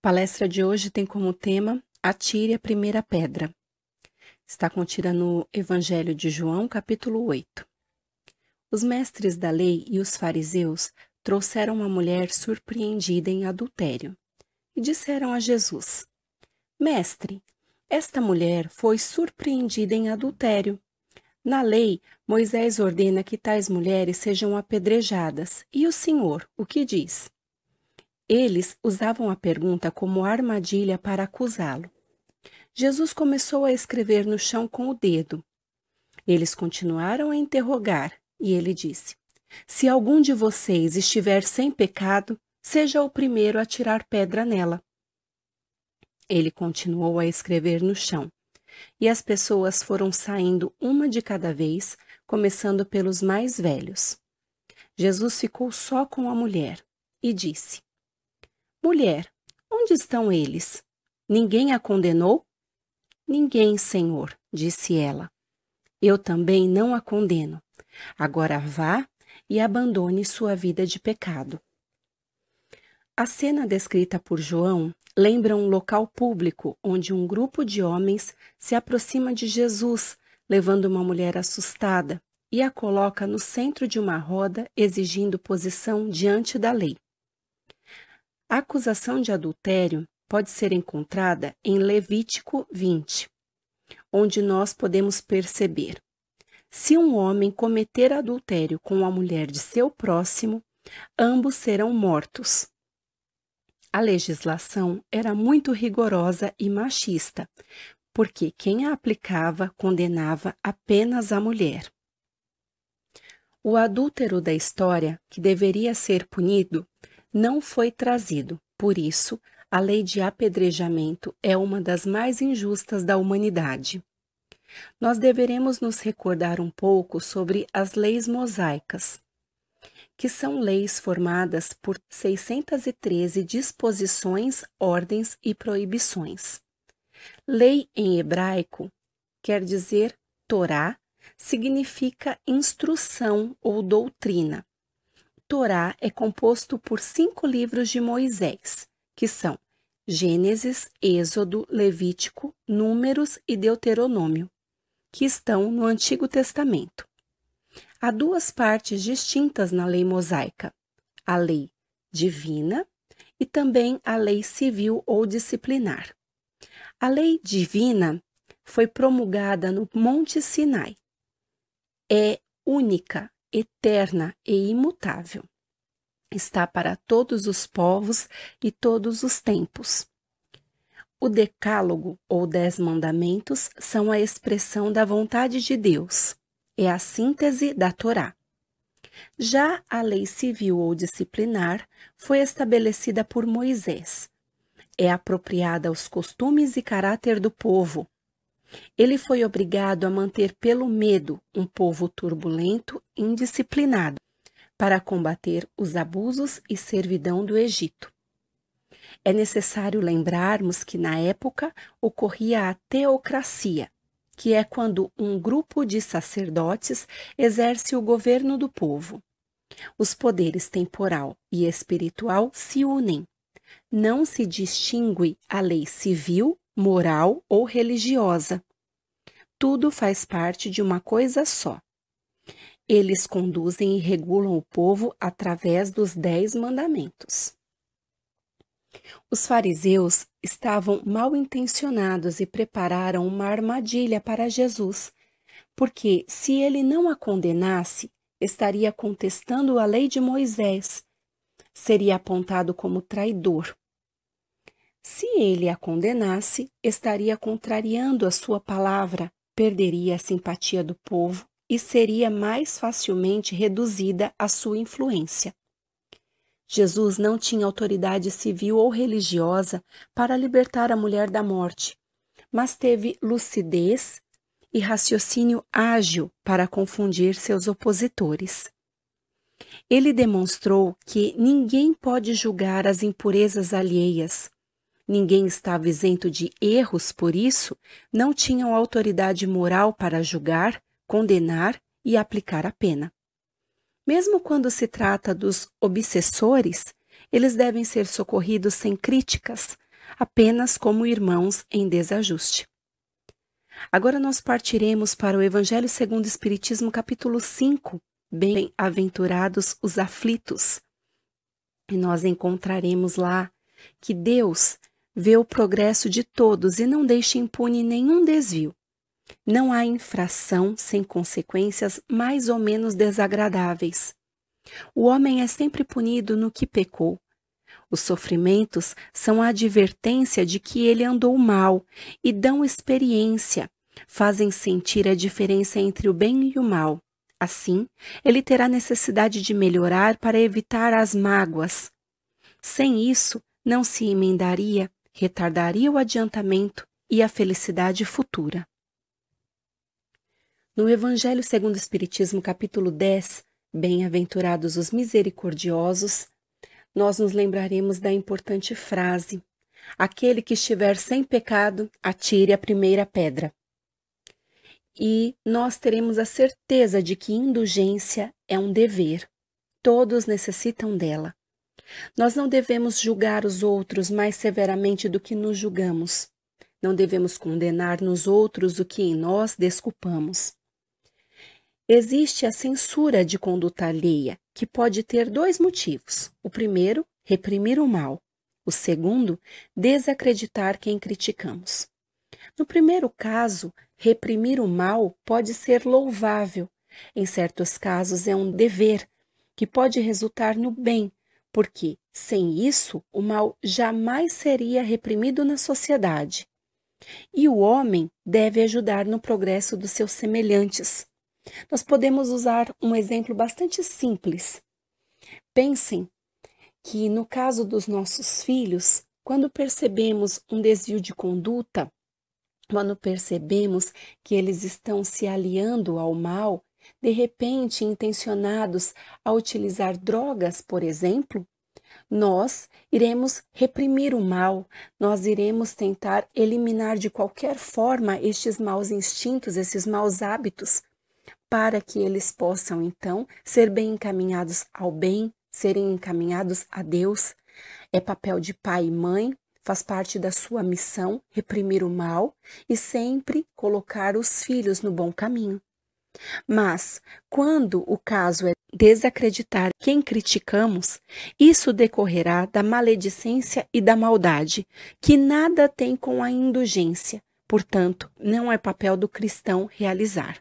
Palestra de hoje tem como tema Atire a primeira pedra. Está contida no Evangelho de João, capítulo 8. Os mestres da lei e os fariseus trouxeram uma mulher surpreendida em adultério e disseram a Jesus: Mestre, esta mulher foi surpreendida em adultério. Na lei, Moisés ordena que tais mulheres sejam apedrejadas. E o Senhor, o que diz? Eles usavam a pergunta como armadilha para acusá-lo. Jesus começou a escrever no chão com o dedo. Eles continuaram a interrogar, e ele disse: Se algum de vocês estiver sem pecado, seja o primeiro a tirar pedra nela. Ele continuou a escrever no chão, e as pessoas foram saindo uma de cada vez, começando pelos mais velhos. Jesus ficou só com a mulher e disse: Mulher, onde estão eles? Ninguém a condenou? Ninguém, Senhor, disse ela. Eu também não a condeno. Agora vá e abandone sua vida de pecado. A cena descrita por João lembra um local público onde um grupo de homens se aproxima de Jesus, levando uma mulher assustada, e a coloca no centro de uma roda, exigindo posição diante da lei. A acusação de adultério pode ser encontrada em Levítico 20, onde nós podemos perceber: se um homem cometer adultério com a mulher de seu próximo, ambos serão mortos. A legislação era muito rigorosa e machista, porque quem a aplicava condenava apenas a mulher. O adúltero da história, que deveria ser punido, não foi trazido. Por isso, a lei de apedrejamento é uma das mais injustas da humanidade. Nós deveremos nos recordar um pouco sobre as leis mosaicas, que são leis formadas por 613 disposições, ordens e proibições. Lei em hebraico quer dizer Torá, significa instrução ou doutrina. Torá é composto por 5 livros de Moisés, que são Gênesis, Êxodo, Levítico, Números e Deuteronômio, que estão no Antigo Testamento. Há 2 partes distintas na lei mosaica: a lei divina e também a lei civil ou disciplinar. A lei divina foi promulgada no Monte Sinai. É única, eterna e imutável. Está para todos os povos e todos os tempos. O Decálogo, ou 10 mandamentos, são a expressão da vontade de Deus. É a síntese da Torá. Já a lei civil ou disciplinar foi estabelecida por Moisés. É apropriada aos costumes e caráter do povo. Ele foi obrigado a manter pelo medo um povo turbulento e indisciplinado, para combater os abusos e servidão do Egito. É necessário lembrarmos que, na época, ocorria a teocracia, que é quando um grupo de sacerdotes exerce o governo do povo. Os poderes temporal e espiritual se unem. Não se distingue a lei civil, moral ou religiosa. Tudo faz parte de uma coisa só. Eles conduzem e regulam o povo através dos 10 mandamentos. Os fariseus estavam mal intencionados e prepararam uma armadilha para Jesus, porque se ele não a condenasse, estaria contestando a lei de Moisés, seria apontado como traidor. Se ele a condenasse, estaria contrariando a sua palavra, perderia a simpatia do povo e seria mais facilmente reduzida a sua influência. Jesus não tinha autoridade civil ou religiosa para libertar a mulher da morte, mas teve lucidez e raciocínio ágil para confundir seus opositores. Ele demonstrou que ninguém pode julgar as impurezas alheias. Ninguém estava isento de erros, por isso, não tinham autoridade moral para julgar, condenar e aplicar a pena. Mesmo quando se trata dos obsessores, eles devem ser socorridos sem críticas, apenas como irmãos em desajuste. Agora nós partiremos para o Evangelho segundo o Espiritismo, capítulo 5, Bem-aventurados os aflitos. E nós encontraremos lá que Deus vê o progresso de todos e não deixa impune nenhum desvio. Não há infração sem consequências mais ou menos desagradáveis. O homem é sempre punido no que pecou. Os sofrimentos são a advertência de que ele andou mal e dão experiência, fazem sentir a diferença entre o bem e o mal. Assim, ele terá necessidade de melhorar para evitar as mágoas. Sem isso, não se emendaria, retardaria o adiantamento e a felicidade futura. No Evangelho segundo o Espiritismo, capítulo 10, Bem-aventurados os misericordiosos, nós nos lembraremos da importante frase: aquele que estiver sem pecado, atire a primeira pedra. E nós teremos a certeza de que indulgência é um dever. Todos necessitam dela. Nós não devemos julgar os outros mais severamente do que nos julgamos. Não devemos condenar nos outros o que em nós desculpamos. Existe a censura de conduta alheia, que pode ter dois motivos. O primeiro, reprimir o mal. O segundo, desacreditar quem criticamos. No primeiro caso, reprimir o mal pode ser louvável. Em certos casos, é um dever, que pode resultar no bem, porque, sem isso, o mal jamais seria reprimido na sociedade. E o homem deve ajudar no progresso dos seus semelhantes. Nós podemos usar um exemplo bastante simples. Pensem que, no caso dos nossos filhos, quando percebemos um desvio de conduta, quando percebemos que eles estão se aliando ao mal, de repente intencionados a utilizar drogas, por exemplo, nós iremos reprimir o mal, nós iremos tentar eliminar de qualquer forma estes maus instintos, esses maus hábitos, para que eles possam, então, ser bem encaminhados ao bem, serem encaminhados a Deus. É papel de pai e mãe, faz parte da sua missão reprimir o mal e sempre colocar os filhos no bom caminho. Mas, quando o caso é desacreditar quem criticamos, isso decorrerá da maledicência e da maldade, que nada tem com a indulgência, portanto, não é papel do cristão realizar.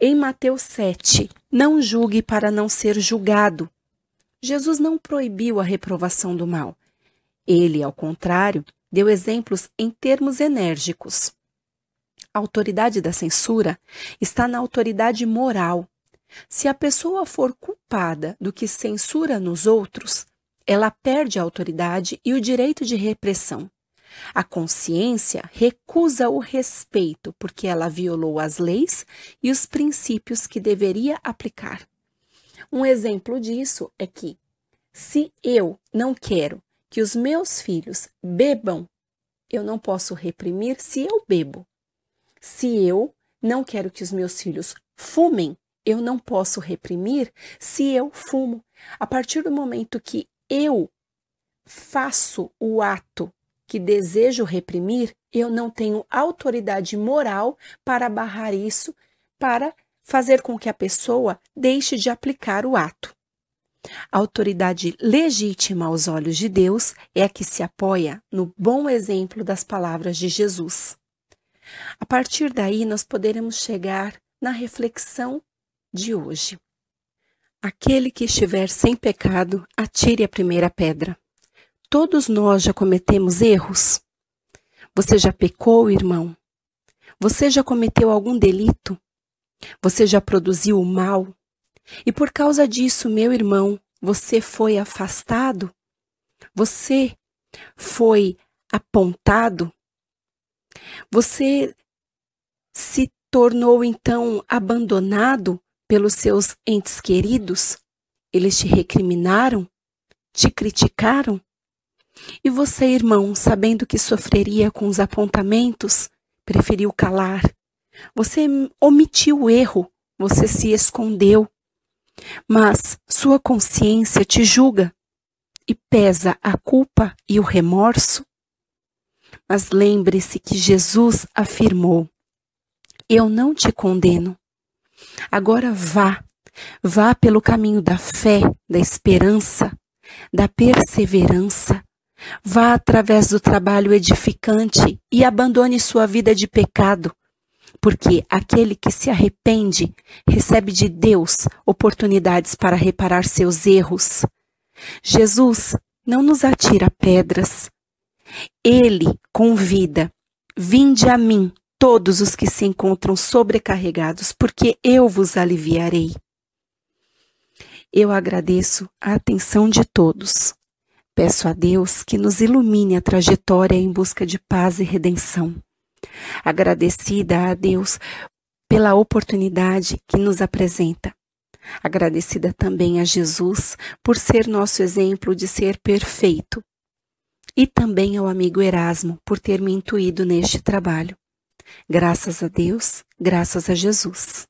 Em Mateus 7, não julgue para não ser julgado. Jesus não proibiu a reprovação do mal. Ele, ao contrário, deu exemplos em termos enérgicos. A autoridade da censura está na autoridade moral. Se a pessoa for culpada do que censura nos outros, ela perde a autoridade e o direito de repressão. A consciência recusa o respeito porque ela violou as leis e os princípios que deveria aplicar. Um exemplo disso é que, se eu não quero que os meus filhos bebam, eu não posso reprimir se eu bebo. Se eu não quero que os meus filhos fumem, eu não posso reprimir se eu fumo. A partir do momento que eu faço o ato que desejo reprimir, eu não tenho autoridade moral para barrar isso, para fazer com que a pessoa deixe de aplicar o ato. A autoridade legítima aos olhos de Deus é a que se apoia no bom exemplo das palavras de Jesus. A partir daí, nós poderemos chegar na reflexão de hoje. Aquele que estiver sem pecado, atire a primeira pedra. Todos nós já cometemos erros. Você já pecou, irmão? Você já cometeu algum delito? Você já produziu o mal? E por causa disso, meu irmão, você foi afastado? Você foi apontado? Você se tornou, então, abandonado pelos seus entes queridos? Eles te recriminaram? Te criticaram? E você, irmão, sabendo que sofreria com os apontamentos, preferiu calar. Você omitiu o erro, você se escondeu. Mas sua consciência te julga e pesa a culpa e o remorso. Mas lembre-se que Jesus afirmou: eu não te condeno. Agora vá pelo caminho da fé, da esperança, da perseverança. Vá através do trabalho edificante e abandone sua vida de pecado, porque aquele que se arrepende recebe de Deus oportunidades para reparar seus erros. Jesus não nos atira pedras. Ele convida: vinde a mim, todos os que se encontram sobrecarregados, porque eu vos aliviarei. Eu agradeço a atenção de todos. Peço a Deus que nos ilumine a trajetória em busca de paz e redenção. Agradecida a Deus pela oportunidade que nos apresenta. Agradecida também a Jesus por ser nosso exemplo de ser perfeito. E também ao amigo Erasmo por ter me intuído neste trabalho. Graças a Deus, graças a Jesus.